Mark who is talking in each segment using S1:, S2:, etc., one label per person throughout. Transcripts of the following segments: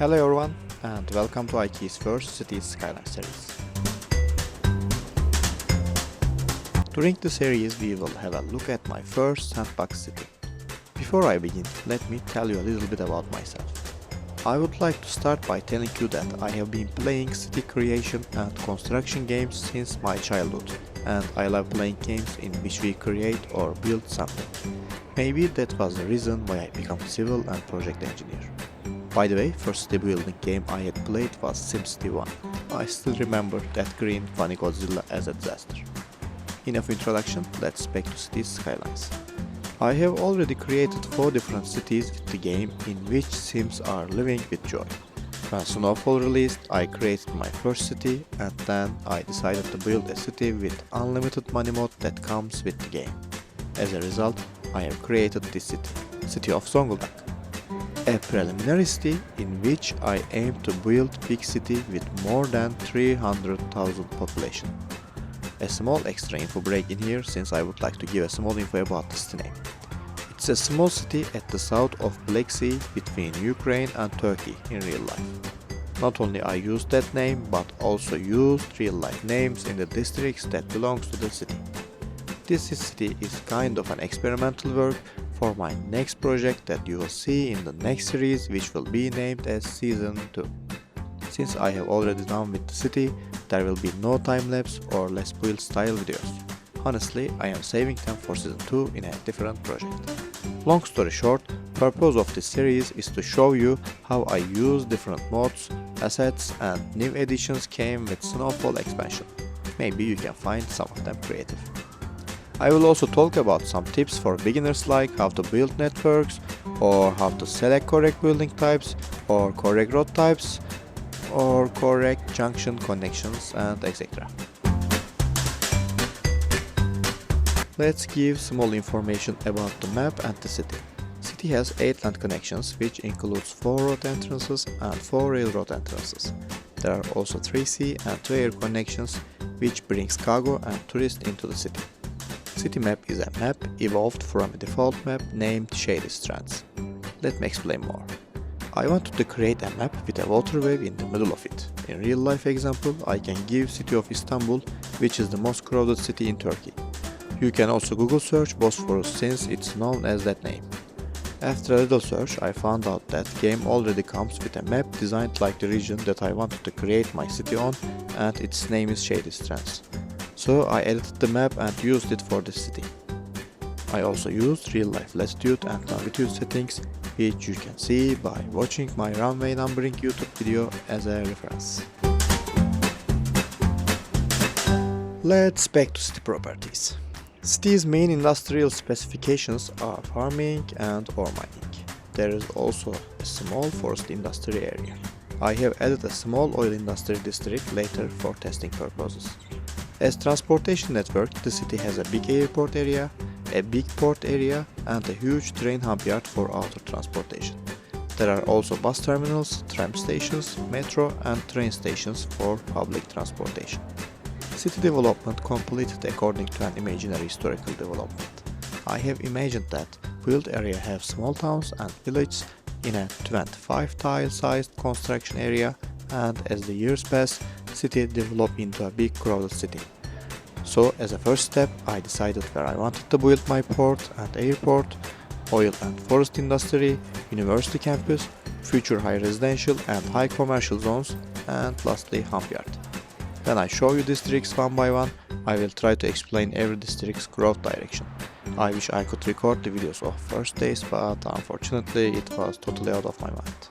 S1: Hello everyone and welcome to IKEA's first Cities Skyline series. During the series we will have a look at my first sandbox city. Before I begin, let me tell you a little bit about myself. I would like to start by telling you that I have been playing city creation and construction games since my childhood, and I love playing games in which we create or build something. Maybe that was the reason why I became civil and project engineer. By the way, first city building game I had played was SimCity 1. I still remember that green funny Godzilla as a disaster. Enough introduction, let's back to Cities Skylines. I have already created 4 different cities with the game in which Sims are living with joy. When Snowfall released, I created my first city and then I decided to build a city with unlimited money mode that comes with the game. As a result, I have created this city, City of Zonguldak. A preliminary city in which I aim to build big city with more than 300,000 population. A small extra info break in here since I would like to give a small info about the city name. It's a small city at the south of Black Sea between Ukraine and Turkey in real life. Not only I used that name but also used real life names in the districts that belongs to the city. This city is kind of an experimental work for my next project that you will see in the next series, which will be named as Season 2. Since I have already done with the city, there will be no time-lapse or let's build style videos. Honestly, I am saving them for Season 2 in a different project. Long story short, purpose of this series is to show you how I use different mods, assets and new additions came with Snowfall expansion. Maybe you can find some of them creative. I will also talk about some tips for beginners like how to build networks, or how to select correct building types, or correct road types, or correct junction connections and etc. Let's give small information about the map and the city. City has 8 land connections which includes 4 road entrances and 4 railroad entrances. There are also 3 sea and 2 air connections which brings cargo and tourists into the city. City map is a map evolved from a default map named Shady Strands. Let me explain more. I wanted to create a map with a water wave in the middle of it. In real life example, I can give city of Istanbul, which is the most crowded city in Turkey. You can also Google search Bosphorus since it's known as that name. After a little search, I found out that game already comes with a map designed like the region that I wanted to create my city on, and its name is Shady Strands. So I edited the map and used it for the city. I also used real life latitude and longitude settings, which you can see by watching my runway numbering YouTube video as a reference. Let's back to city properties. City's main industrial specifications are farming and ore mining. There is also a small forest industry area. I have added a small oil industry district later for testing purposes. As transportation network, the city has a big airport area, a big port area and a huge train hub yard for outer transportation. There are also bus terminals, tram stations, metro and train stations for public transportation. City development completed according to an imaginary historical development. I have imagined that built area have small towns and villages in a 25 tile sized construction area, and as the years pass, city developed into a big crowded city. So as a first step, I decided where I wanted to build my port and airport, oil and forest industry, university campus, future high residential and high commercial zones, and lastly hump yard. When I show you districts one by one, I will try to explain every district's growth direction. I wish I could record the videos of first days, but unfortunately it was totally out of my mind.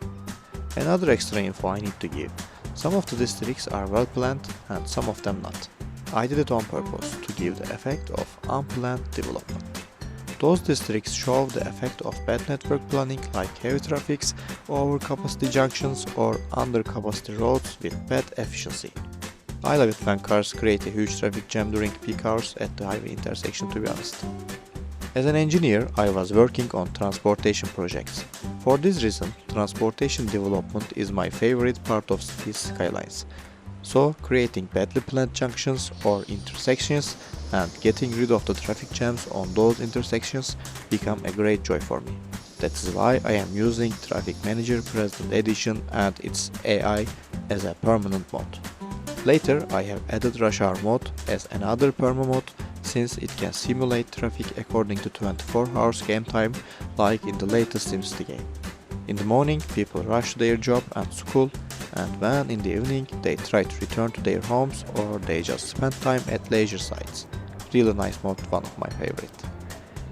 S1: Another extra info I need to give. Some of the districts are well planned and some of them not. I did it on purpose to give the effect of unplanned development. Those districts show the effect of bad network planning like heavy traffics, overcapacity junctions or undercapacity roads with bad efficiency. I love it when cars create a huge traffic jam during peak hours at the highway intersection, to be honest. As an engineer, I was working on transportation projects. For this reason, transportation development is my favorite part of Cities Skylines. So, creating badly planned junctions or intersections and getting rid of the traffic jams on those intersections become a great joy for me. That is why I am using Traffic Manager President Edition and its AI as a permanent mod. Later I have added Rush Hour mode as another perma mode since it can simulate traffic according to 24 hours game time like in the latest SimCity game. In the morning people rush to their job and school, and when in the evening they try to return to their homes or they just spend time at leisure sites. Really nice mode, one of my favorite.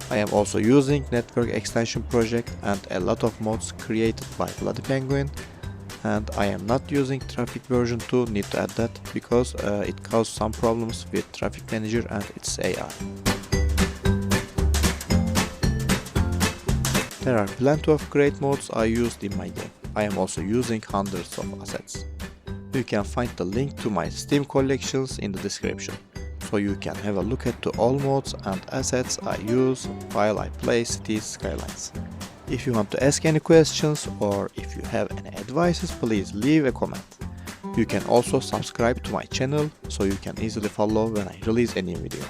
S1: I am also using network extension project and a lot of mods created by Bloody Penguin, and I am not using traffic version 2, need to add that, because it caused some problems with Traffic Manager and its AI. There are plenty of great mods I used in my game. I am also using hundreds of assets. You can find the link to my Steam collections in the description, so you can have a look at all mods and assets I use while I play Cities Skylines. If you want to ask any questions or if you have any advices, please leave a comment. You can also subscribe to my channel so you can easily follow when I release a new video.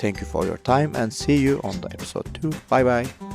S1: Thank you for your time and see you on the episode 2. Bye bye.